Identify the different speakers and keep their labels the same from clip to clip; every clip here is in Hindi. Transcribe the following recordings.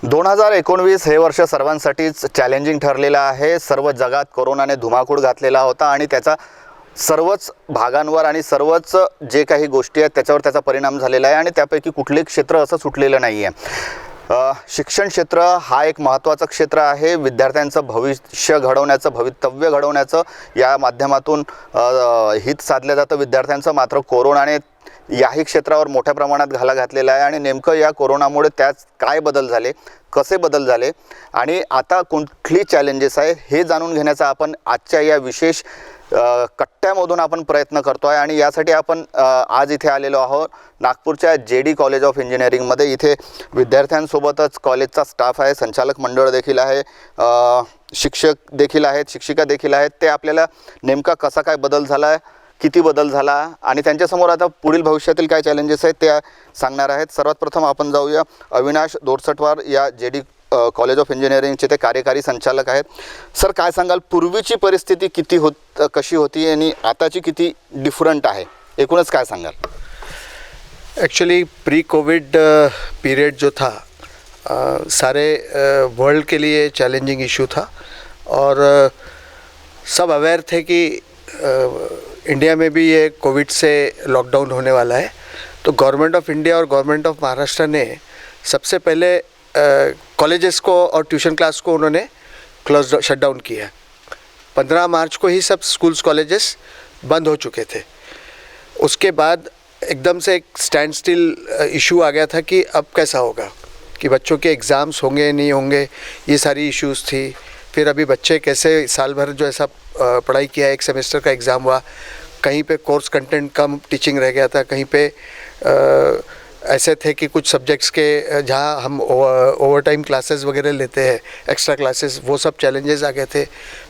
Speaker 1: 2019 हे वर्ष सर्वांसाठीच चॅलेंजिंग ठरलेलं आहे। सर्व जगात कोरोनाने धुमाकूळ घातलेला होता आणि त्याचा सर्वच भागांवर आणि सर्वच जे काही गोष्टी आहेत त्याच्यावर त्याचा परिणाम झालेला आहे आणि त्यापैकी कुठलेही क्षेत्र असं सुटलेलं नाही आहे। शिक्षण क्षेत्र हा एक महत्त्वाचं क्षेत्र आहे। विद्यार्थ्यांचं भविष्य घडवण्याचं, भवितव्य घडवण्याचं या माध्यमातून हित साधलं जातं विद्यार्थ्यांचं। मात्र कोरोनाने याही क्षेत्रावर मोठ्या प्रमाणात घाला घातलेला आहे आणि नेमकं या कोरोनामुळे त्यात काय बदल झाले, कसे बदल झाले आणि आता कुठली चॅलेंजेस आहे हे जाणून घेण्याचा आपण आजच्या या विशेष कट्ट्यामधून आपण प्रयत्न करतो आहे। आणि यासाठी आपण आज इथे आलेलो आहोत नागपूरच्या JD कॉलेज ऑफ इंजिनिअरिंगमध्ये। इथे विद्यार्थ्यांसोबतच कॉलेजचा स्टाफ आहे, संचालक मंडळ देखील आहे, शिक्षक देखील आहेत, शिक्षिका देखील आहेत। ते आपल्याला नेमका कसा काय बदल झाला आहे, किती बदल झाला आणि त्यांच्यासमोर आता पुढील भविष्यातील काय चॅलेंजेस आहेत ते सांगणार आहेत। सर्वात प्रथम आपण जाऊया, अविनाश दोरसटवार या JD कॉलेज ऑफ इंजिनिअरिंगचे ते कार्यकारी संचालक आहेत। सर, काय सांगाल, पूर्वीची परिस्थिती कशी होती आणि आताची किती डिफरंट आहे, एकूणच काय सांगाल?
Speaker 2: एक्चुअली प्री कोविड पीरियड जो था सारे वर्ल्ड के लिए चैलेंजिंग इशू था और सब अवेयर थे कि इंडिया में भी ये कोविड से लॉकडाउन होने वाला है। तो गवर्नमेंट ऑफ इंडिया और गवर्नमेंट ऑफ महाराष्ट्र ने सबसे पहले कॉलेजेस को और ट्यूशन क्लास को उन्होंने शट डाउन किया। 15 मार्च को ही सब स्कूल्स कॉलेजेस बंद हो चुके थे। उसके बाद एकदम से एक स्टैंड स्टिल इशू आ गया था कि अब कैसा होगा, कि बच्चों के एग्ज़ाम्स होंगे नहीं होंगे, ये सारी इश्यूज़ थी। फिर अभी बच्चे कैसे साल भर जो ऐसा पढ़ाई किया, एक सेमेस्टर का एग्ज़ाम हुआ, कहीं पे कोर्स कंटेंट कम टीचिंग रह गया था, कहीं पे ऐसे थे कि कुछ सब्जेक्ट्स के जहाँ हम ओवर टाइम क्लासेस वगैरह लेते हैं, एक्स्ट्रा क्लासेस, वो सब चैलेंजेस आ गए थे।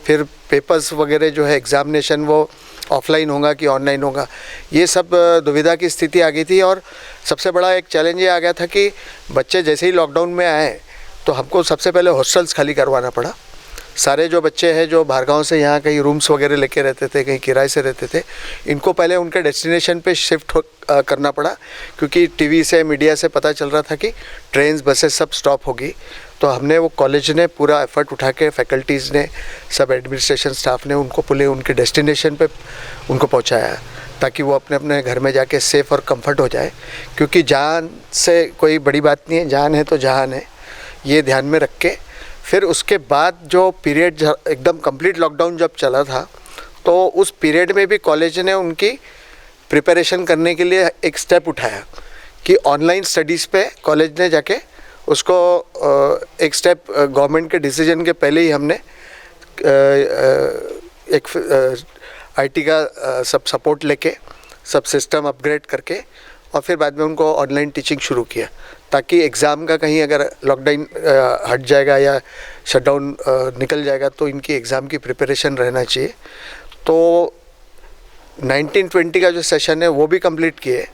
Speaker 2: फिर पेपर्स वगैरह जो है एग्ज़ामिनेशन वो ऑफलाइन होगा कि ऑनलाइन होगा, ये सब दुविधा की स्थिति आ गई थी। और सबसे बड़ा एक चैलेंज ये आ गया था कि बच्चे जैसे ही लॉकडाउन में आए तो हमको सबसे पहले हॉस्टल्स खाली करवाना पड़ा। सारे जो बच्चे हैं जो बाहर गाँव से यहाँ कहीं रूम्स वगैरह लेके रहते थे, कहीं किराए से रहते थे, इनको पहले उनके डेस्टिनेशन पे शिफ्ट करना पड़ा, क्योंकि टीवी से, मीडिया से पता चल रहा था कि ट्रेन्स, बसेस सब स्टॉप होगी। तो हमने, वो कॉलेज ने पूरा एफर्ट उठा के, फैकल्टीज़ ने, सब एडमिनिस्ट्रेशन स्टाफ ने उनको पूरे उनके डेस्टिनेशन पे उनको पहुँचाया, ताकि वो अपने अपने घर में जाके सेफ़ और कंफर्ट हो जाए। क्योंकि जान से कोई बड़ी बात नहीं है, जान है तो जहान है, ये ध्यान में रख के फिर उसके बाद जो पीरियड एकदम कंप्लीट लॉकडाउन जब चला था, तो उस पीरियड में भी कॉलेज ने उनकी प्रिपरेशन करने के लिए एक स्टेप उठाया कि ऑनलाइन स्टडीज़ पे कॉलेज ने जाके उसको एक स्टेप, गवर्नमेंट के डिसीजन के पहले ही हमने एक IT का सब सपोर्ट लेके, सब सिस्टम अपग्रेड करके और फिर बाद में उनको ऑनलाइन टीचिंग शुरू किया, ताकि एग्ज़ाम का कहीं अगर लॉकडाउन हट जाएगा या शटडाउन निकल जाएगा तो इनकी एग्ज़ाम की प्रिपरेशन रहना चाहिए। तो 19-20 का जो सेशन है वो भी कंप्लीट किए।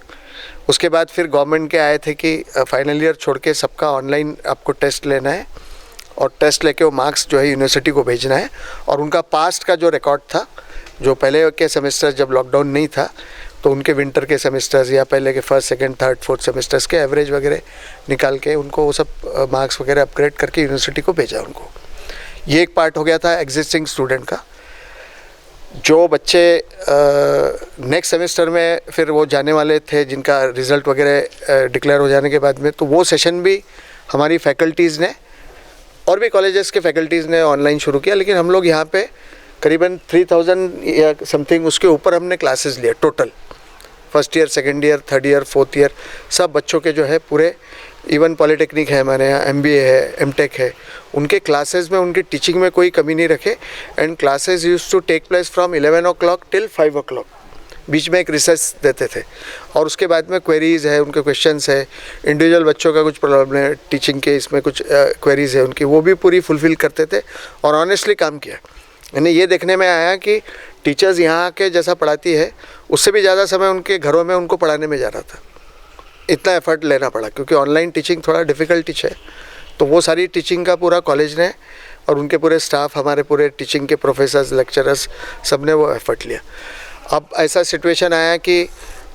Speaker 2: उसके बाद फिर गवर्नमेंट के आए थे कि फाइनल ईयर छोड़ के सबका ऑनलाइन आपको टेस्ट लेना है और टेस्ट लेके वो मार्क्स जो है यूनिवर्सिटी को भेजना है। और उनका पास्ट का जो रिकॉर्ड था, जो पहले के सेमेस्टर जब लॉकडाउन नहीं था तो उनके विंटर के सेमेस्टर्स या पहले के first, second, third, fourth semesters के एवरेज वगैरह निकाल के उनको वो सब मार्क्स वगैरह अपग्रेड करके यूनिवर्सिटी को भेजा उनको। ये एक पार्ट हो गया था एग्जिस्टिंग स्टूडेंट का। जो बच्चे नेक्स्ट सेमेस्टर में फिर वो जाने वाले थे, जिनका रिज़ल्ट वगैरह डिक्लेयर हो जाने के बाद में, तो वो सेशन भी हमारी फैकल्टीज़ ने और भी कॉलेजेस के फैकल्टीज़ ने ऑनलाइन शुरू किया। लेकिन हम लोग यहाँ पे करीबन 3000 या समथिंग उसके ऊपर हमने क्लासेस लिए total, first year, second year, third year, fourth year, सब बच्चों के जो है पूरे, इवन पॉलिटेक्निक है हमारे यहाँ, MBA है, MTech है, उनके क्लासेस में, उनकी टीचिंग में कोई कमी नहीं रखे। And classes used to take place from 11 o'clock till 5 o'clock, बीच में एक रिसेस देते थे। और उसके बाद में क्वेरीज़ है, उनके क्वेश्चंस है, इंडिविजुअल बच्चों का कुछ प्रॉब्लम है टीचिंग के, इसमें कुछ क्वेरीज़ है उनकी, वो भी पूरी फुलफ़िल करते थे और ऑनेस्टली काम किया। यानी ये देखने में आया कि टीचर्स यहाँ के जैसा पढ़ाती है उससे भी ज़्यादा समय उनके घरों में उनको पढ़ाने में जा रहा था। इतना एफर्ट लेना पड़ा, क्योंकि ऑनलाइन टीचिंग थोड़ा डिफ़िकल्ट है। तो वो सारी टीचिंग का पूरा कॉलेज ने और उनके पूरे स्टाफ, हमारे पूरे टीचिंग के प्रोफेसर्स, लेक्चरर्स, सब ने वो एफर्ट लिया। अब ऐसा सिचुएशन आया कि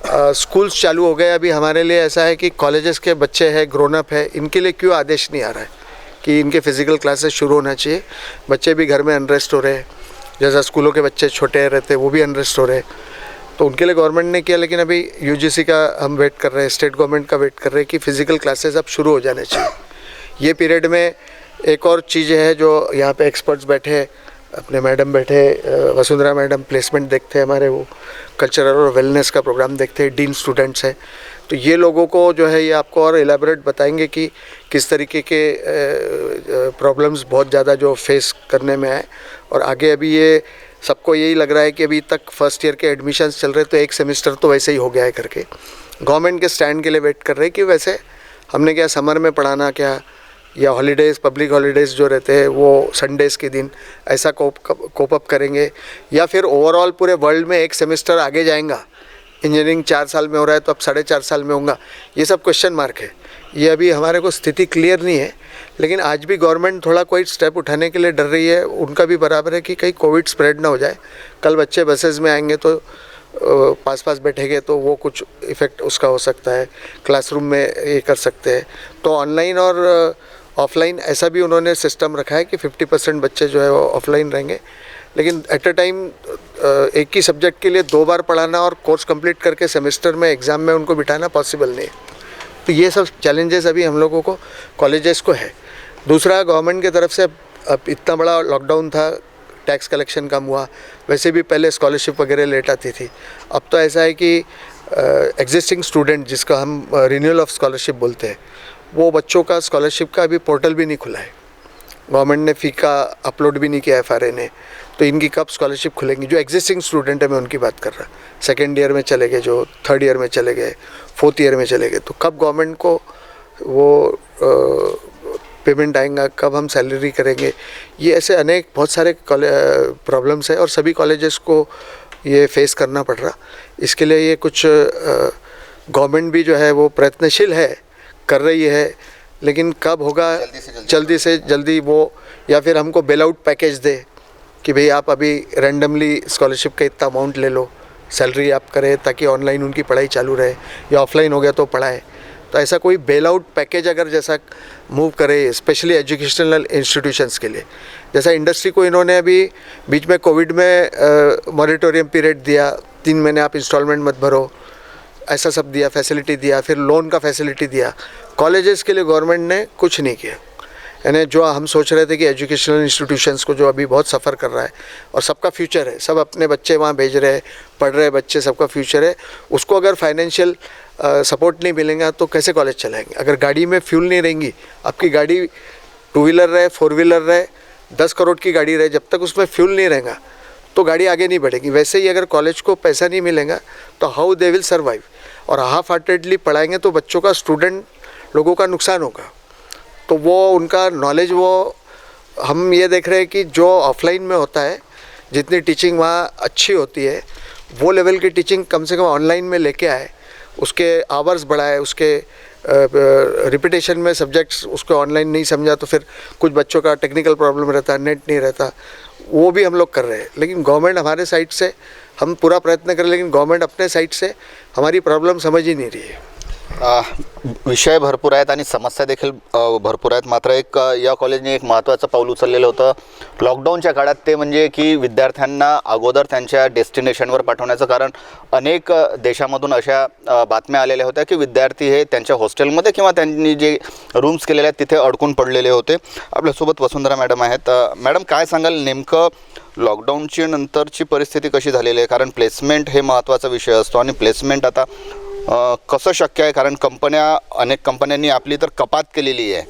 Speaker 2: स्कूल्स चालू हो गए। अभी हमारे लिए ऐसा है कि कॉलेजेस के बच्चे हैं, ग्रोन अप है, इनके लिए क्यों आदेश नहीं आ रहा है कि इनके फिज़िकल क्लासेस शुरू होना चाहिए। बच्चे भी घर में अनरेस्ट हो रहे हैं, जैसा स्कूलों के बच्चे छोटे रहते वो भी अनरेस्ट हो रहे हैं, तो उनके लिए गवर्नमेंट ने किया। लेकिन अभी यूजीसी का हम वेट कर रहे हैं, स्टेट गवर्नमेंट का वेट कर रहे हैं कि फ़िज़िकल क्लासेस अब शुरू हो जाने चाहिए। ये पीरियड में एक और चीज़ है जो यहाँ पे एक्सपर्ट्स बैठे, अपने मैडम बैठे, वसुंधरा मैडम प्लेसमेंट देखते हैं हमारे, वो कल्चरल और वेलनेस का प्रोग्राम देखते हैं, डीन स्टूडेंट्स हैं, तो ये लोगों को जो है ये आपको और एलाबोरेट बताएंगे कि किस तरीके के प्रॉब्लम्स बहुत ज़्यादा जो फेस करने में आए। और आगे अभी ये सबको यही लग रहा है कि अभी तक फर्स्ट ईयर के एडमिशन्स चल रहे, तो एक सेमेस्टर तो वैसे ही हो गया है करके गवर्नमेंट के स्टैंड के लिए वेट कर रहे हैं कि वैसे हमने क्या समर में पढ़ाना क्या, या हॉलीडेज़, पब्लिक हॉलीडेज़ जो रहते हैं वो संडेज़ के दिन ऐसा कोप अप करेंगे, या फिर ओवरऑल पूरे वर्ल्ड में एक सेमेस्टर आगे जाएगा। इंजीनियरिंग 4 साल में हो रहा है तो अब 4.5 साल में होगा, ये सब क्वेश्चन मार्क है। ये अभी हमारे को स्थिति क्लियर नहीं है, लेकिन आज भी गवर्नमेंट थोड़ा कोई स्टेप उठाने के लिए डर रही है। उनका भी बराबर है कि कहीं कोविड स्प्रेड ना हो जाए। कल बच्चे बसेस में आएंगे तो पास बैठेंगे तो वो कुछ इफ़ेक्ट उसका हो सकता है, क्लासरूम में ये कर सकते हैं। तो ऑनलाइन और ऑफलाइन ऐसा भी उन्होंने सिस्टम रखा है कि 50% बच्चे जो है वो ऑफलाइन रहेंगे, लेकिन एट अ टाइम एक ही सब्जेक्ट के लिए 2 बार पढ़ाना और कोर्स कंप्लीट करके सेमेस्टर में एग्ज़ाम में उनको बिठाना पॉसिबल नहीं है। तो ये सब चैलेंजेस अभी हम लोगों को कॉलेजेस को है। दूसरा, गवर्नमेंट की तरफ से अब इतना बड़ा लॉकडाउन था, टैक्स कलेक्शन कम हुआ, वैसे भी पहले स्कॉलरशिप वगैरह लेट आती थी। अब तो ऐसा है कि एग्जिस्टिंग स्टूडेंट, जिसका हम रिन्यूअल ऑफ स्कॉलरशिप बोलते हैं, वो बच्चों का स्कॉलरशिप का अभी पोर्टल भी नहीं खुला है। गवर्नमेंट ने फ़ी का अपलोड भी नहीं किया FRA ने, तो इनकी कब स्कॉलरशिप खुलेंगी? जो एग्जिस्टिंग स्टूडेंट है मैं उनकी बात कर रहा, सेकेंड ईयर में चले गए, जो थर्ड ईयर में चले गए, फोर्थ ईयर में चले गए, तो कब गवर्नमेंट को वो पेमेंट आएगा, कब हम सैलरी करेंगे? ये ऐसे अनेक बहुत सारे प्रॉब्लम्स है और सभी कॉलेजेस को ये फेस करना पड़ रहा। इसके लिए ये कुछ गवर्नमेंट भी जो है वो प्रयत्नशील है, कर रही है, लेकिन कब होगा? जल्दी से जल्दी वो, या फिर हमको बेल आउट पैकेज दे कि भाई आप अभी रैंडमली स्कॉलरशिप का इतना अमाउंट ले लो, सैलरी आप करें ताकि ऑनलाइन उनकी पढ़ाई चालू रहे, या ऑफलाइन हो गया तो पढ़ाए। तो ऐसा कोई बेल आउट पैकेज अगर जैसा मूव करे, स्पेशली एजुकेशनल इंस्टीट्यूशंस के लिए। जैसा इंडस्ट्री को इन्होंने अभी बीच में कोविड में मॉरेटोरियम पीरियड दिया, 3 महीने आप इंस्टॉलमेंट मत भरो, ऐसा सब दिया, फैसिलिटी दिया, फिर लोन का फैसिलिटी दिया। कॉलेजेस के लिए गवर्नमेंट ने कुछ नहीं किया। यानी जो हम सोच रहे थे कि एजुकेशनल इंस्टीट्यूशंस को जो अभी बहुत सफ़र कर रहा है और सबका फ्यूचर है, सब अपने बच्चे वहाँ भेज रहे हैं, पढ़ रहे बच्चे, सबका फ्यूचर है, उसको अगर फाइनेंशियल सपोर्ट नहीं मिलेगा तो कैसे कॉलेज चलाएंगे? अगर गाड़ी में फ्यूल नहीं रहेंगी, आपकी गाड़ी 2 व्हीलर रहे, 4 व्हीलर रहे, 10 करोड़ की गाड़ी रहे, जब तक उसमें फ्यूल नहीं रहेगा तो गाड़ी आगे नहीं बढ़ेगी। वैसे ही अगर कॉलेज को पैसा नहीं मिलेगा तो हाउ दे विल सर्वाइव? और हाफ हार्टेडली पढ़ाएंगे तो बच्चों का, स्टूडेंट लोगों का नुकसान होगा। तो वो उनका नॉलेज, वो हम ये देख रहे हैं कि जो ऑफलाइन में होता है, जितनी टीचिंग वहाँ अच्छी होती है, वो लेवल की टीचिंग कम से कम ऑनलाइन में लेके आए, उसके आवर्स बढ़ाए, उसके रिपीटेशन में सब्जेक्ट्स उसको ऑनलाइन नहीं समझा तो फिर कुछ बच्चों का टेक्निकल प्रॉब्लम रहता, नेट नहीं रहता, वो भी हम लोग कर रहे हैं। लेकिन गवर्नमेंट हमारे साइड से, हम पूरा प्रयत्न करें, लेकिन गवर्नमेंट अपने साइड से हमारी प्रॉब्लम समझ ही नहीं रही है।
Speaker 1: विषय भरपूर आहेत आणि समस्या देखील भरपूर आहेत। मात्र एक या कॉलेजने एक महत्त्वाचं पाऊल उचललेलं होतं लॉकडाऊनच्या काळात, ते म्हणजे की विद्यार्थ्यांना अगोदर त्यांच्या डेस्टिनेशनवर पाठवण्याचं। कारण अनेक देशामधून अशा बातम्या आलेल्या होत्या की विद्यार्थी हे त्यांच्या हॉस्टेलमध्ये किंवा त्यांनी जे रूम्स केलेले आहेत तिथे अडकून पडलेले होते। आपल्यासोबत वसुंधरा मॅडम आहेत। मॅडम, काय सांगाल नेमकं लॉकडाऊनची नंतरची परिस्थिती कशी झालेली आहे? कारण प्लेसमेंट हे महत्त्वाचा विषय असतो आणि प्लेसमेंट आता कसं शक्य आहे? कारण अनेक कंपन्यांनी आपली तर कपात केलेली आहे,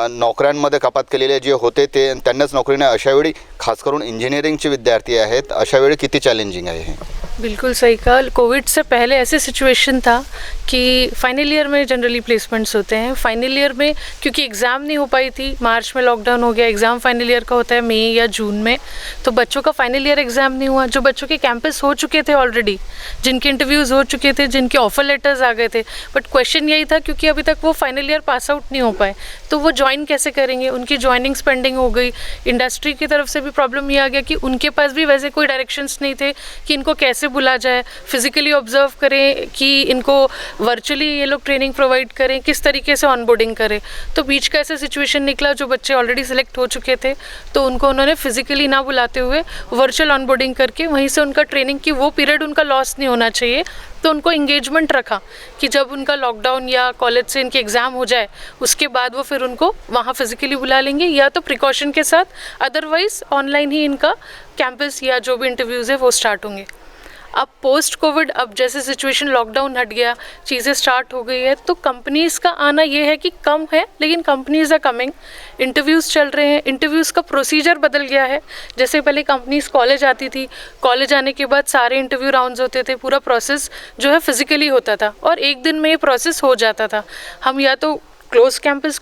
Speaker 1: नोकऱ्यांमध्ये कपात केलेली आहे, जे होते ते त्यांनाच नोकरी नाही। अशावेळी खास करून इंजिनिअरिंगचे विद्यार्थी आहेत, अशावेळी किती चॅलेंजिंग आहे हे?
Speaker 3: बिल्कुल सही कहा। कोविड से पहले ऐसे सिचुएशन था कि फाइनल ईयर में जनरली प्लेसमेंट्स होते हैं। फाइनल ईयर में क्योंकि एग्ज़ाम नहीं हो पाई थी, मार्च में लॉकडाउन हो गया, एग्ज़ाम फाइनल ईयर का होता है मई या जून में, तो बच्चों का फाइनल ईयर एग्ज़ाम नहीं हुआ। जो बच्चों के कैंपस हो चुके थे ऑलरेडी, जिनके इंटरव्यूज़ हो चुके थे, जिनके ऑफर लेटर्स आ गए थे, बट क्वेश्चन यही था क्योंकि अभी तक वो फाइनल ईयर पास आउट नहीं हो पाए तो वो ज्वाइन कैसे करेंगे? उनकी ज्वाइनिंग पेंडिंग हो गई। इंडस्ट्री की तरफ से भी प्रॉब्लम ये आ गया कि उनके पास भी वैसे कोई डायरेक्शंस नहीं थे कि इनको कैसे कैसे बुला जाए, फिजिकली ऑब्जर्व करें कि इनको वर्चुअली ये लोग ट्रेनिंग प्रोवाइड करें, किस तरीके से ऑनबोर्डिंग करें। तो बीच का ऐसा सिचुएशन निकला, जो बच्चे ऑलरेडी सिलेक्ट हो चुके थे तो उनको उन्होंने फिजिकली ना बुलाते हुए वर्चुअल ऑनबोर्डिंग करके वहीं से उनका ट्रेनिंग की वो पीरियड उनका लॉस नहीं होना चाहिए, तो उनको इंगेजमेंट रखा कि जब उनका लॉकडाउन या कॉलेज से इनके एग्ज़ाम हो जाए उसके बाद वो फिर उनको वहाँ फिजिकली बुला लेंगे, या तो प्रिकॉशन के साथ, अदरवाइज ऑनलाइन ही इनका कैंपस या जो भी इंटरव्यूज़ है वो स्टार्ट होंगे। अब पोस्ट कोविड, अब जैसे सिचुएशन लॉकडाउन हट गया, चीज़ें स्टार्ट हो गई है, तो कंपनीज़ का आना ये है कि कम है, लेकिन कंपनीज़ आर कमिंग। इंटरव्यूज़ चल रहे हैं, इंटरव्यूज़ का प्रोसीजर बदल गया है। जैसे पहले कंपनीज़ कॉलेज आती थी, कॉलेज आने के बाद सारे इंटरव्यू राउंड्स होते थे, पूरा प्रोसेस जो है फिजिकली होता था और एक दिन में ये प्रोसेस हो जाता था। हम या तो क्लोज कैंपस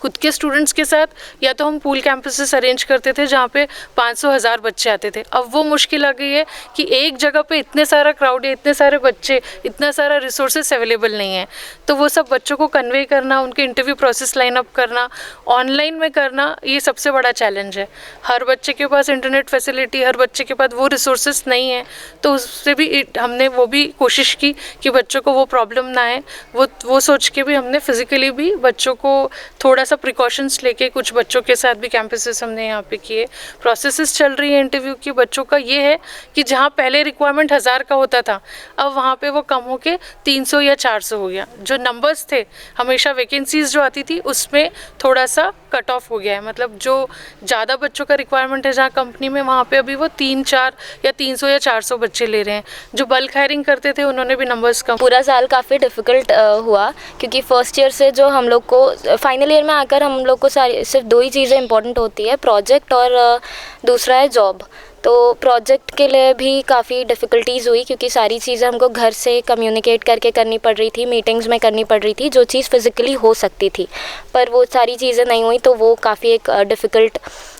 Speaker 3: खुद के स्टूडेंट्स के साथ, या तो हम पूल कैंपसेस अरेंज करते थे जहाँ पे 500-1000 बच्चे आते थे। अब वो मुश्किल आ गई है कि एक जगह पे इतने सारा क्राउड है, इतने सारे बच्चे, इतना सारा रिसोर्सेस अवेलेबल नहीं है, तो वो सब बच्चों को कन्वे करना, उनके इंटरव्यू प्रोसेस लाइन अप करना, ऑनलाइन में करना, ये सबसे बड़ा चैलेंज है। हर बच्चे के पास इंटरनेट फैसिलिटी, हर बच्चे के पास वो रिसोर्सेस नहीं है, तो उससे भी हमने वो भी कोशिश की कि बच्चों को वो प्रॉब्लम ना आए। वो सोच के भी हमने फिज़िकली भी बच्चों को थोड़ा सा प्रिकॉशंस लेके कुछ बच्चों के साथ भी कैंपसेस हमने यहाँ पे किए। प्रोसेसेस चल रही है इंटरव्यू की। बच्चों का ये है कि जहाँ पहले रिक्वायरमेंट 1000 का होता था, अब वहाँ पे वो कम होके 300 या 400 हो गया। जो नंबर्स थे, हमेशा वैकेंसीज जो आती थी उसमें थोड़ा सा कट ऑफ हो गया है, मतलब जो ज़्यादा बच्चों का रिक्वायरमेंट है जहाँ कंपनी में, वहाँ पे अभी वो 3-4 या 300 या 400 बच्चे ले रहे हैं। जो बल्क हायरिंग करते थे उन्होंने भी नंबर्स कम।
Speaker 4: पूरा साल काफ़ी डिफ़िकल्ट हुआ, क्योंकि फ़र्स्ट ईयर से जो हम लोग को फाइनल ईयर में आकर हम लोग को सारी सिर्फ 2 ही चीज़ें इंपॉर्टेंट होती है, प्रोजेक्ट और दूसरा है जॉब। तो प्रोजेक्ट के लिए भी काफ़ी डिफ़िकल्टीज़ हुई, क्योंकि सारी चीज़ें हमको घर से कम्युनिकेट करके करनी पड़ रही थी, मीटिंग्स में करनी पड़ रही थी, जो चीज़ फ़िज़िकली हो सकती थी, पर वो सारी चीज़ें नहीं हुई, तो वो काफ़ी एक डिफ़िकल्ट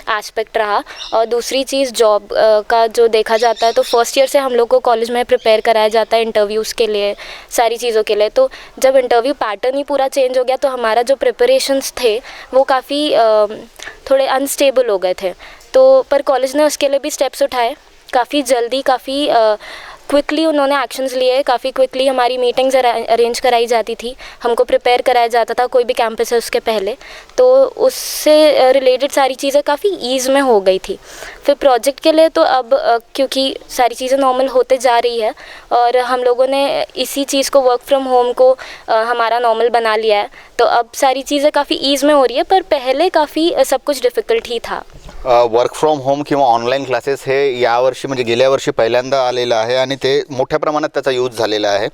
Speaker 4: एस्पेक्ट रहा। और दूसरी चीज़ जॉब का जो देखा जाता है, तो फर्स्ट ईयर से हम लोग को कॉलेज में प्रिपेयर कराया जाता है इंटरव्यूज़ के लिए, सारी चीज़ों के लिए। तो जब इंटरव्यू पैटर्न ही पूरा चेंज हो गया, तो हमारा जो प्रिपरेशंस थे वो काफ़ी थोड़े अनस्टेबल हो गए थे। तो पर कॉलेज ने उसके लिए भी स्टेप्स उठाए, काफ़ी जल्दी, काफ़ी क्विकली उन्होंने एक्शंस लिए। काफ़ी क्विकली हमारी मीटिंग्स अरेंज कराई जाती थी, हमको प्रिपेयर कराया जाता था कोई भी कैंपस है उसके पहले, तो उससे रिलेटेड सारी चीज़ें काफ़ी ईज़ में हो गई थी। फिर प्रोजेक्ट के लिए तो अब क्योंकि सारी चीज़ें नॉर्मल होते जा रही है और हम लोगों ने इसी चीज़ को, वर्क फ्रॉम होम को हमारा नॉर्मल बना लिया है, तो अब सारी चीज़ें काफ़ी ईज़ में हो रही है, पर पहले काफ़ी सब कुछ डिफ़िकल्ट ही था।
Speaker 1: वर्क फ्रॉम होम किंवा ऑनलाईन क्लासेस हे यावर्षी म्हणजे गेल्या वर्षी पहिल्यांदा आलेलं आहे आणि ते मोठ्या प्रमाणात त्याचा यूज झालेला आहे।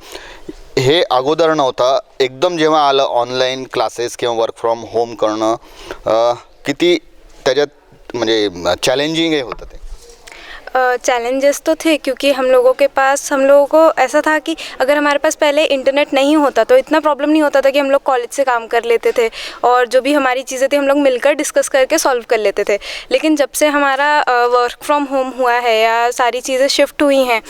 Speaker 1: हे अगोदर नव्हता, एकदम जेव्हा आलं ऑनलाईन क्लासेस किंवा वर्क फ्रॉम होम करणं, किती त्याच्यात म्हणजे चॅलेंजिंग हे होतं ते?
Speaker 5: चैलेंजेस तो थे, क्योंकि हम लोगों को ऐसा था कि अगर हमारे पास पहले इंटरनेट नहीं होता तो इतना प्रॉब्लम नहीं होता था कि हम लोग कॉलेज से काम कर लेते थे और जो भी हमारी चीज़ें थी हम लोग मिलकर डिस्कस करके सॉल्व कर लेते थे। लेकिन जब से हमारा वर्क फ्रॉम होम हुआ है या सारी चीज़ें शिफ्ट हुई हैं,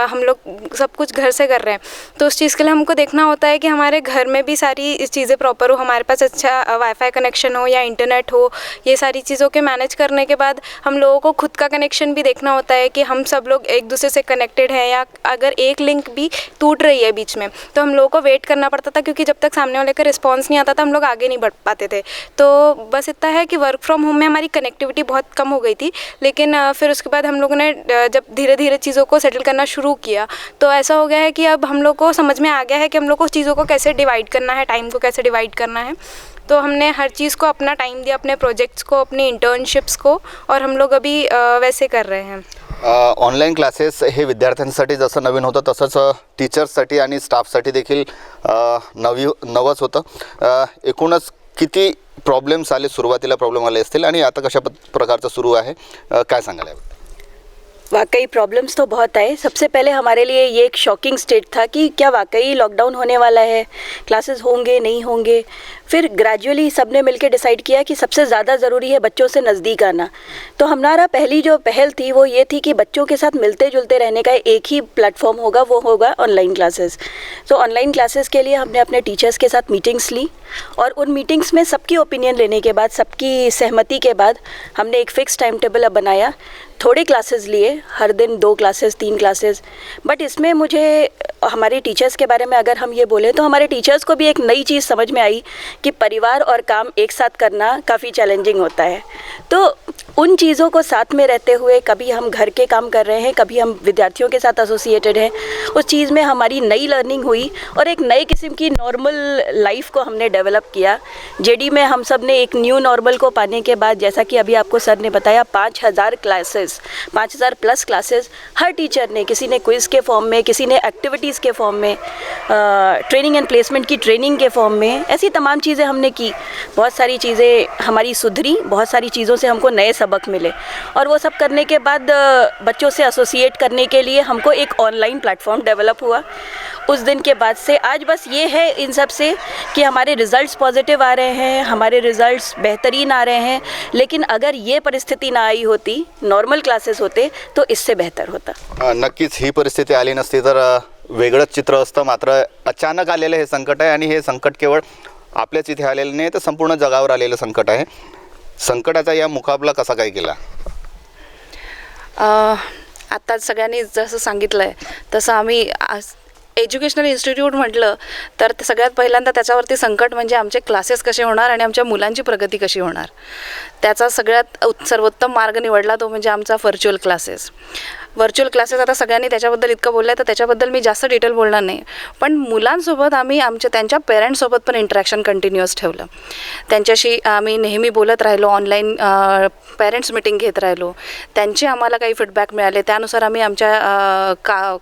Speaker 5: हम लोग सब कुछ घर से कर रहे हैं, तो उस चीज़ के लिए हमको देखना होता है कि हमारे घर में भी सारी चीज़ें प्रॉपर हो, हमारे पास अच्छा वाईफाई कनेक्शन हो या इंटरनेट हो। ये सारी चीज़ों के मैनेज करने के बाद हम लोगों को खुद का कनेक्शन भी देखना होता है कि हम सब लोग एक दूसरे से कनेक्टेड हैं, या अगर एक लिंक भी टूट रही है बीच में तो हम लोगों को वेट करना पड़ता था, क्योंकि जब तक सामने वाले का रिस्पांस नहीं आता था हम लोग आगे नहीं बढ़ पाते थे। तो बस इतना है कि वर्क फ्रॉम होम में हमारी कनेक्टिविटी बहुत कम हो गई थी, लेकिन फिर उसके बाद हम लोगों ने जब धीरे धीरे चीज़ों को सेटल करना शुरू किया तो ऐसा हो गया है कि अब हम लोग को समझ में आ गया है कि हम लोग को चीज़ों को कैसे डिवाइड करना है, टाइम को कैसे डिवाइड करना है। तो हमने हर चीज़ को अपना टाइम दिया, अपने प्रोजेक्ट्स को, अपनी इंटर्नशिप्स को, और हम लोग अभी वैसे कर रहे हैं।
Speaker 1: ऑनलाईन क्लासेस हे विद्यार्थ्यांसाठी जसं नवीन होतं तसंच टीचर्ससाठी आणि स्टाफसाठी देखील नवंच होतं। एकूणच किती प्रॉब्लेम्स आले, सुरुवातीला प्रॉब्लेम आले असतील आणि आता कशा प्रकारचं सुरू आहे, काय सांगायला याबद्दल?
Speaker 6: वाकई प्रॉब्लम्स तो बहुत आए। सबसे पहले हमारे लिए ये एक शॉकिंग स्टेट था कि क्या वाकई लॉकडाउन होने वाला है, क्लासेस होंगे नहीं होंगे। फिर ग्रेजुअली सबने मिलकर डिसाइड किया कि सबसे ज़्यादा ज़रूरी है बच्चों से नज़दीक आना। तो हमारा पहली जो पहल थी वो ये थी कि बच्चों के साथ मिलते जुलते रहने का एक ही प्लेटफॉर्म होगा, वो होगा ऑनलाइन क्लासेस। तो ऑनलाइन क्लासेस के लिए हमने अपने टीचर्स के साथ मीटिंग्स ली और उन मीटिंग्स में सबकी ओपिनियन लेने के बाद, सबकी सहमति के बाद हमने एक फ़िक्स टाइम टेबल अब बनाया। थोड़े क्लासेस लिए, हर दिन 2 क्लासेस 3 क्लासेस। बट इसमें मुझे हमारे टीचर्स के बारे में अगर हम ये बोलें तो हमारे टीचर्स को भी एक नई चीज़ समझ में आई कि परिवार और काम एक साथ करना काफ़ी चैलेंजिंग होता है। तो उन चीज़ों को साथ में रहते हुए, कभी हम घर के काम कर रहे हैं, कभी हम विद्यार्थियों के साथ एसोसिएटेड हैं, उस चीज़ में हमारी नई लर्निंग हुई और एक नए किस्म की नॉर्मल लाइफ को हमने डेवलप किया। जेडी में हम सब ने एक न्यू नॉर्मल को पाने के बाद, जैसा कि अभी आपको सर ने बताया, 5000 क्लासेस, 5000 प्लस क्लासेस हर टीचर ने, किसी ने क्विज़ के फॉर्म में, किसी ने एक्टिविटीज़ के फॉर्म में, ट्रेनिंग एंड प्लेसमेंट की ट्रेनिंग के फॉर्म में, ऐसी तमाम चीज़ें हमने की। बहुत सारी चीज़ें हमारी सुधरी, बहुत सारी चीज़ों से हमको नए सबक मिले और वो सब करने के बाद बच्चों से एसोसिएट करने के लिए हमको एक ऑनलाइन प्लेटफॉर्म डेवलप हुआ। उस दिन के बाद से आज बस ये है इन सब से कि हमारे रिज़ल्ट्स पॉजिटिव आ रहे हैं, हमारे रिज़ल्ट्स बेहतरीन आ रहे हैं। लेकिन अगर ये परिस्थिती ना आई होती, नॉर्मल क्लासेस होते, तो इससे बेहतर होता।
Speaker 1: नक्कीच ही परिस्थिती आली नसती तर वेगळंच चित्र असतं. मात्र अचानक आलेलं हे संकट आहे आणि हे संकट केवळ आपल्याच इथे आलेलं नाही, तर संपूर्ण जगावर आलेलं संकट आहे. संकटाचा या मुकाबला कसा काय केला?
Speaker 7: आता सगळ्यांनी जसं सांगितलं आहे तसं आम्ही एज्युकेशनल इन्स्टिट्यूट म्हटलं तर सगळ्यात पहिल्यांदा त्याच्यावरती संकट म्हणजे आमचे क्लासेस कसे होणार आणि आमच्या मुलांची प्रगती कशी होणार. त्याचा सगळ्यात सर्वोत्तम मार्ग निवडला तो म्हणजे आमचा व्हर्च्युअल क्लासेस. व्हर्च्युअल क्लासेस आता सगळ्यांनी त्याच्याबद्दल इतकं बोललं आहे तर त्याच्याबद्दल मी जास्त डिटेल बोलणार नाही. पण मुलांसोबत आम्ही त्यांच्या पेरेंट्ससोबत पण इंटरॅक्शन कंटिन्युअस ठेवलं. त्यांच्याशी आम्ही नेहमी बोलत राहिलो, ऑनलाईन पेरेंट्स मीटिंग घेत राहिलो. त्यांचे आम्हाला काही फीडबॅक मिळाले, त्यानुसार आम्ही आमच्या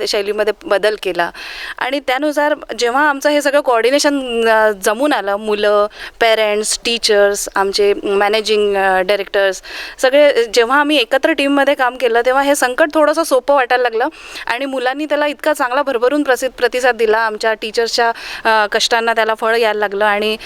Speaker 7: शैलीमध्ये बदल केला आणि त्यानुसार जेव्हा आमचं हे सगळं कोऑर्डिनेशन जमून आलं, मुलं, पेरेंट्स, टीचर्स, आमचे मॅनेजिंग डायरेक्टर्स सगळे जेव्हा आम्ही एकत्र टीममध्ये काम केलं तेव्हा हे संकट थोडंसं सोपं वाटायला लागलं आणि मुलांनी त्याला इतका चांगला भरभरून प्रतिसाद दिला. आमच्या टीचर्सच्या कष्टांना त्याला फळ यायला लागलं आणि